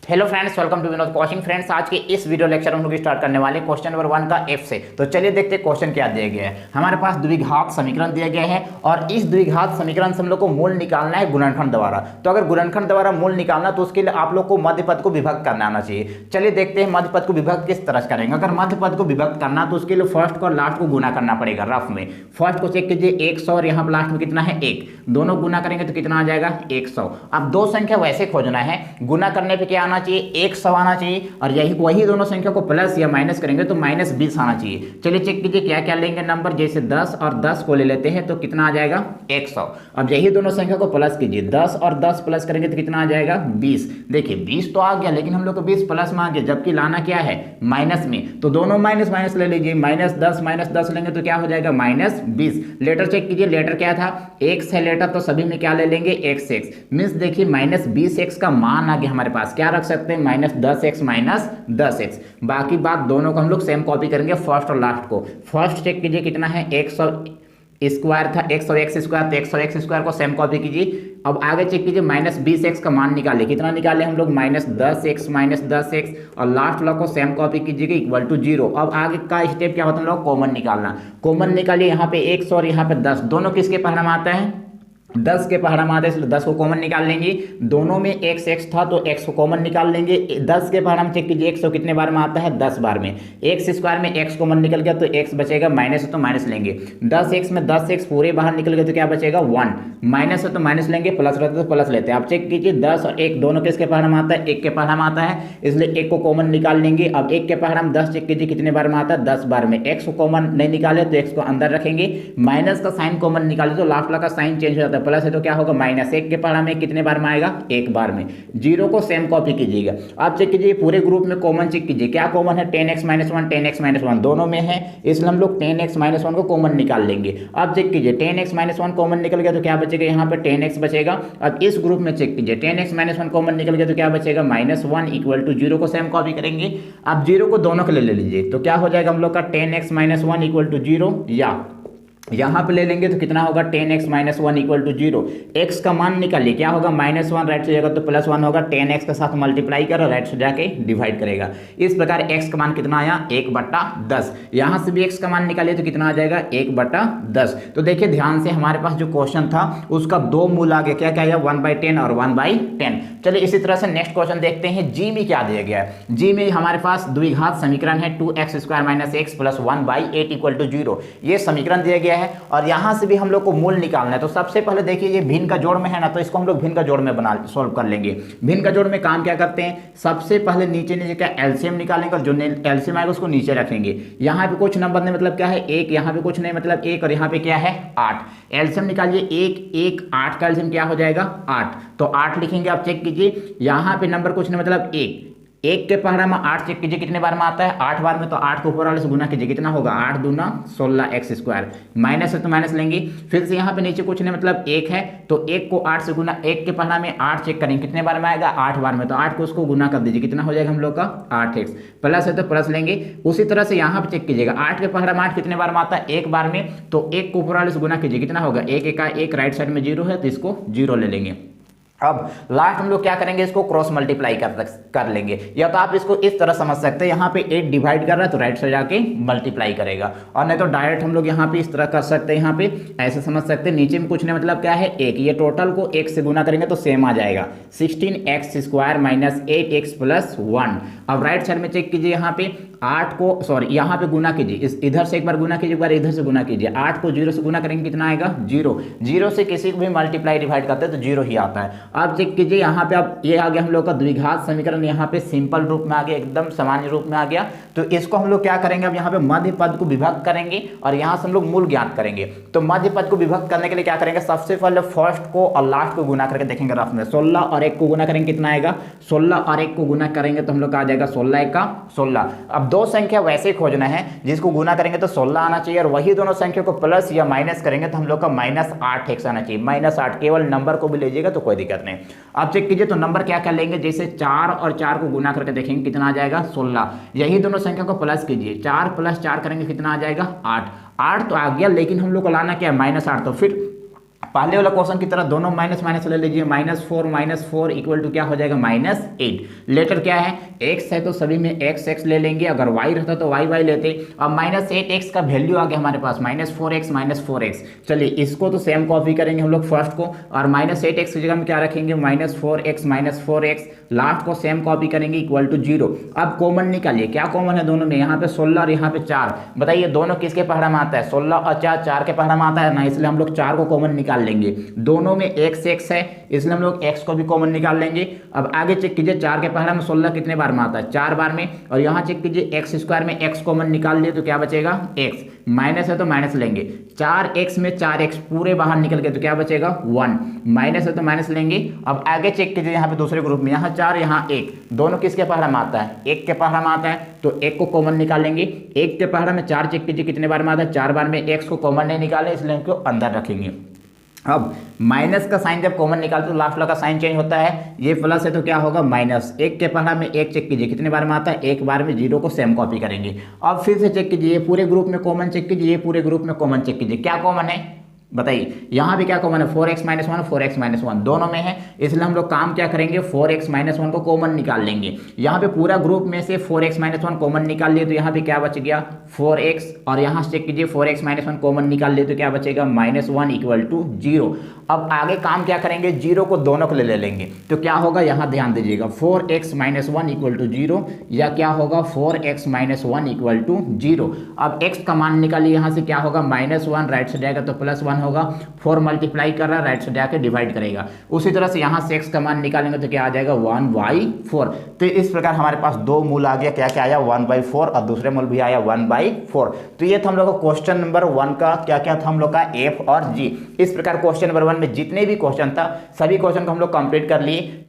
Hello friends, welcome to Vinod coaching. Friends, आज के इस वीडियो लेक्चर हम लोग स्टार्ट करने वाले क्वेश्चन नंबर 1 का एफ से। तो चलिए देखते हैं क्वेश्चन क्या दिया गया है। हमारे पास द्विघात समीकरण दिया गया है और इस द्विघात समीकरण से हम लोग को मूल निकालना है गुणनखंड द्वारा। तो अगर गुणनखंड द्वारा मूल निकालना तो उसके लिए आप लोग को मध्य पद को विभक्त करना आना चाहिए। चलिए देखते हैं मध्य पद को विभक्त किस तरह से करेंगे। अगर मध्य पद को विभक्त करना तो उसके लिए फर्स्ट को और लास्ट को गुना करना पड़ेगा। रफ में फर्स्ट को चेक कीजिए 100 और यहाँ लास्ट में कितना है 1, दोनों गुना करेंगे तो कितना आ जाएगा 100। अब दो संख्या वैसे खोजना है, गुना करने पे क्या आना चाहिए 100 आना चाहिए और यही वही दोनों संख्या को प्लस या माइनस करेंगे तो -20 आना चाहिए। चलिए चेक कीजिए क्या क्या लेंगे नंबर, जैसे 10 और 10 को ले लेते हैं तो कितना आ जाएगा 100। अब यही दोनों संख्या को प्लस कीजिए, 10 और 10 प्लस करेंगे तो कितना आ जाएगा 20। देखिए 20 तो आ गया लेकिन हम लोग को 20 प्लस में आ गया, जबकि लाना क्या है माइनस में, तो दोनों माइनस माइनस ले लीजिए, -10 लेंगे तो क्या हो जाएगा -20। लेटर चेक कीजिए, लेटर क्या था x है लेटर, तो सभी में क्या ले लेंगे x। मीन्स देखिए -20x का मान आ गया हमारे पास, क्या रख सकते हैं -10x -10x। बाकी बात दोनों को हम लोग सेम कॉपी करेंगे, फर्स्ट और लास्ट को। फर्स्ट चेक कीजिए कितना है 100 स्क्वायर था, 100x स्क्वायर, तो 100x स्क्वायर को सेम कॉपी कीजिए। अब आगे चेक कीजिए -20x का मान निकाले, कितना निकाले हम लोग -10x और लास्ट वाला को सेम कॉपी कीजिएगा इक्वल टू 0। अब आगे का स्टेप क्या होता है हम लोग कॉमन निकालना। कॉमन निकालिए, यहाँ पे 100 और यहाँ पे 10, दोनों किसके परिणाम आता है 10 के परिणाम आते हैं, इसलिए 10 को कॉमन निकाल लेंगे। दोनों में x था तो x को कॉमन निकाल लेंगे। 10 के परिणाम चेक कीजिए 100 कितने बार में आता है 10 बार में। x स्क्वायर में x कॉमन निकल गया तो x बचेगा, माइनस है तो माइनस लेंगे। 10x में 10x पूरे बाहर निकल गए तो क्या बचेगा 1, माइनस है तो माइनस लेंगे, प्लस रहता है तो प्लस लेते हैं। आप चेक कीजिए 10 और 1 दोनों किसके परिणाम आता है 1 के परिणाम आता है, इसलिए 1 को कॉमन निकाल लेंगे। अब 1 के परिणाम 10 चेक कीजिए कितने बार में आता है 10 बार में। x को कॉमन नहीं निकाले तो x को अंदर रखेंगे, माइनस का साइन कॉमन निकाले तो लास्ट वाला का साइन चेंज हो जाता है, प्लस है तो क्या होगा -1 के परिणाम में कितने बार में आएगा 1 बार में। 0 को सेम कॉपी कीजिएगा। आप चेक कीजिए पूरे ग्रुप में कॉमन चेक कीजिए, क्या कॉमन है 10x -1 10x -1 दोनों में है, इसलिए हम लोग 10x -1 को कॉमन निकाल लेंगे। अब चेक कीजिए 10x -1 कॉमन निकल गया तो क्या बचेगा यहाँ पे 10x बचेगा। अब इस ग्रुप में चेक कीजिए 10x -1 कॉमन निकल गया तो क्या बचेगा -1 इक्वल टू 0 को सेम कॉपी करेंगे। अब 0 को दोनों के लिए ले लीजिए तो क्या हो जाएगा हम लोग का 10x -1 इक्वल टू 0, या यहाँ पे ले लेंगे तो कितना होगा 10x -1 इक्वल टू 0। x का मान निकालिए, क्या होगा -1 राइट से जाएगा तो +1 होगा, 10x के साथ मल्टीप्लाई करो, राइट से जाके डिवाइड करेगा। इस प्रकार x का मान कितना आया 1/10। यहाँ से भी x का मान निकालिए तो कितना आ जाएगा 1/10। तो देखिए ध्यान से, हमारे पास जो क्वेश्चन था उसका दो मूल आ गया, क्या क्या आया 1/10 और 1/10। चलिए इसी तरह से नेक्स्ट क्वेश्चन देखते हैं। जी में क्या दिया गया है। जी में हमारे पास द्विघात समीकरण है 2x² - x + 1/8 इक्वल टू 0। ये समीकरण दिया गया है और यहां से भी हम लोग को मूल निकालना है। तो सबसे पहले देखिए ये भिन्न का जोड़ में है ना, तो इसको हम लोग भिन्न का जोड़ में बना सॉल्व कर लेंगे। भिन्न का जोड़ में काम क्या करते हैं, सबसे पहले नीचे नीचे का एलसीएम निकालेंगे और जो एलसीएम आएगा उसको नीचे रखेंगे। यहाँ पे कुछ नंबर नहीं मतलब क्या है 1, यहाँ पे कुछ नहीं मतलब 1 और यहाँ पे क्या है 8। एलसीएम निकालिए 1 8 का एलसीएम क्या हो जाएगा 8, तो 8 लिखेंगे। आप चेक कीजिए यहाँ पे नंबर कुछ नहीं मतलब 1 के परिणाम में 8 चेक कीजिए कितने बार में आता है 8 बार में, तो 8 को ऊपर वाले से गुना कीजिए कितना होगा 8 दूना 16x², माइनस है तो माइनस लेंगे। फिर से यहाँ पे नीचे कुछ नहीं मतलब 1 है, तो 1 को 8 से गुना, 1 के परिणाम में 8 चेक करेंगे कितने बार में आएगा 8 बार में, तो 8 को उसको गुना कर दीजिए कितना हो जाएगा हम लोग का 8x, प्लस है तो प्लस लेंगे। उसी तरह से यहाँ पे चेक कीजिएगा 8 के परिणाम 8 कितने बार में आता है 1 बार में, तो 1 को ऊपर वाले से गुना कीजिए कितना होगा 1 का 1, राइट साइड में 0 है तो इसको 0 ले लेंगे। अब लास्ट हम लोग क्या करेंगे, इसको क्रॉस मल्टीप्लाई कर लेंगे, या तो आप इसको इस तरह समझ सकते हैं यहाँ पे 8 डिवाइड कर रहा है तो राइट से जाके मल्टीप्लाई करेगा, और नहीं तो डायरेक्ट हम लोग यहाँ पे इस तरह कर सकते हैं, यहाँ पे ऐसे समझ सकते हैं। नीचे में कुछ नहीं मतलब क्या है 1, ये टोटल को 1 से गुना करेंगे तो सेम आ जाएगा 16x² - 8x + 1। अब राइट साइड में चेक कीजिए यहाँ पे 8 को सॉरी यहाँ पे गुना कीजिए, इस इधर से एक बार गुना कीजिए, एक बार इधर से गुना कीजिए। 8 को 0 से गुना करेंगे कितना आएगा 0। 0 से किसी को भी मल्टीप्लाई डिवाइड करते हैं तो 0 ही आता है। अब चेक कीजिए यहाँ पे, अब ये आ गया हम लोग का द्विघात समीकरण, यहाँ पे सिंपल रूप में आ गया, एकदम सामान्य रूप में आ गया। तो इसको हम लोग क्या करेंगे, अब यहाँ पे मध्य पद को विभक्त करेंगे और यहाँ से हम लोग मूल ज्ञात करेंगे। तो मध्य पद को विभक्त करने के लिए क्या करेंगे, सबसे पहले फर्स्ट को और लास्ट को गुना करके देखेंगे रफ में। 16 और 1 को गुना करेंगे कितना आएगा 16 और 1 को गुना करेंगे तो हम लोग का आ जाएगा 16 1 का 16। अब दो संख्या वैसे खोजना है जिसको गुना करेंगे तो 16 आना चाहिए, और वही दोनों संख्या को प्लस या माइनस करेंगे तो हम लोग का -8x आना चाहिए। -8 केवल नंबर को भी लीजिएगा तो कोई दिक्कत नहीं। आप चेक कीजिए तो नंबर क्या क्या लेंगे, जैसे 4 और 4 को गुना करके देखेंगे कितना आ जाएगा 16। यही दोनों संख्या को प्लस कीजिए, 4 + 4 करेंगे कितना आ जाएगा 8। 8 तो आ गया, लेकिन हम लोग को लाना क्या है -8, तो फिर पहले वाला क्वेश्चन की तरह दोनों माइनस माइनस ले लीजिए, -4 इक्वल टू क्या हो जाएगा -8। लेटर क्या है, x है तो सभी में x ले लेंगे, अगर y रहता तो y लेते। अब -8x का वैल्यू आ गया हमारे पास -4x। चलिए इसको तो सेम कॉपी करेंगे हम लोग फर्स्ट को, और -8x की जगह में क्या रखेंगे -4x, लास्ट को सेम कॉपी करेंगे इक्वल टू 0। अब कॉमन निकालिए, क्या कॉमन है दोनों में, यहाँ पे 16 और यहाँ पे 4। बताइए दोनों किसके पहाड़ा में आता है, 16 और 4 के पहाड़ा में आता है ना, इसलिए हम लोग 4 को कॉमन निकाल लेंगे। दोनों में x है इसलिए हम लोग x को भी कॉमन निकाल लेंगे। अब आगे चेक कीजिए, 4 के पहाड़ा में 16 कितने बार में आता है, 4 बार में, और यहाँ चेक कीजिए x स्क्वायर में x कॉमन निकाल लिए तो क्या बचेगा x, माइनस है तो माइनस लेंगे, 4x में 4x पूरे बाहर निकल गए तो क्या बचेगा 1, माइनस है तो माइनस लेंगे। अब आगे चेक कीजिए, यहाँ पे दूसरे ग्रुप में यहाँ 4 यहाँ 1, दोनों किसके पहाड़ा में आता है, 1 के पहाड़ा में आता है, तो 1 को कॉमन निकालेंगे। 1 के पहाड़ा में 4 चेक कीजिए कितने बार में आता है, 4 बार में, x को कॉमन नहीं निकाले इसलिए इनको अंदर रखेंगे। अब माइनस का साइन जब कॉमन निकालते तो लास्ट वाला का साइन चेंज होता है, ये प्लस है तो क्या होगा माइनस। 1 के पहाड़ा में 1 चेक कीजिए कितने बार में आता है, 1 बार में, 0 को सेम कॉपी करेंगे। अब फिर से चेक कीजिए, ये पूरे ग्रुप में कॉमन चेक कीजिए, ये पूरे ग्रुप में कॉमन चेक कीजिए, क्या कॉमन है बताइए, यहाँ भी क्या कॉमन है 4x - 1 4x - 1 दोनों में है, इसलिए हम लोग काम क्या करेंगे 4x - 1 को कॉमन निकाल लेंगे। यहाँ पे पूरा ग्रुप में से 4x - 1 कॉमन निकाल लिए तो यहाँ पे क्या बच गया 4x, और यहाँ चेक कीजिए 4x - 1 कॉमन निकाल लिए तो क्या बचेगा -1 इक्वल टू 0। अब आगे काम क्या करेंगे, 0 को दोनों के ले लेंगे तो क्या होगा, यहाँ ध्यान दीजिएगा 4x - 1 इक्वल टू 0, या क्या होगा 4x - 1 इक्वल टू 0। अब x का मान निकालिए, यहाँ से क्या होगा -1 राइट से जाएगा तो +1 होगा, 4 मल्टीप्लाई कर रहा है राइट से जाके डिवाइड करेगा। उसी तरह से यहाँ से x का मान निकालेंगे तो क्या आ जाएगा 1/4। तो इस प्रकार हमारे पास दो मूल आ गया, क्या क्या आया 1/4 और दूसरे मूल भी आया 1/4। तो ये था हम लोग का क्वेश्चन नंबर 1 का, क्या क्या था हम लोग का f और g। इस प्रकार क्वेश्चन नंबर 1 में जितने भी क्वेश्चन था सभी क्वेश्चन को हम लोग कंप्लीट कर लिए।